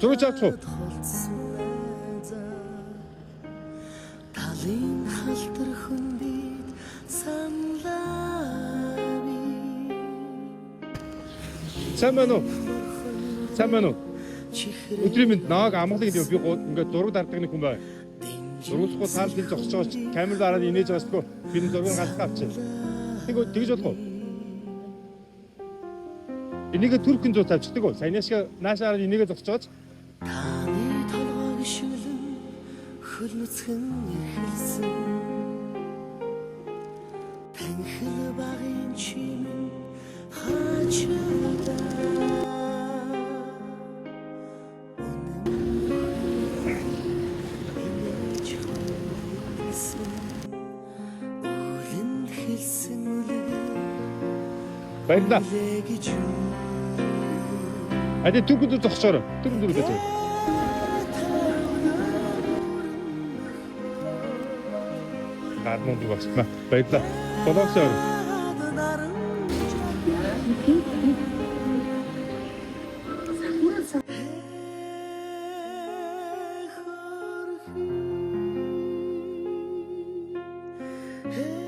Зурж авах уу? Талын халтар хүндийд санлави. Сайн байна уу? Сайн байна уу? Өдрийн мэнд нааг амгалаг гэдэг би ингээд зураг дарддаг нэг хүн бай. Зургуулахгүй цааш бил зогсож байгаа ч камер дараад инээж байгаасгүй би энэ зургийг галзгаа авчих. Тэгж болох уу? Энийг түркэн зур тавьчихдаг уу? Саяны шиг наашаар энийг зогсож байгаа ч Таны толгойг шилэн хөл нүцгэн эхэлсэн. Танхил багын чимэн хачуудаа. баярлалаа. Ади түркэн зогсоорой. Түркэн зүрх гэж. Гаднууд багсна. Баярлалаа. Болоосоор. Hey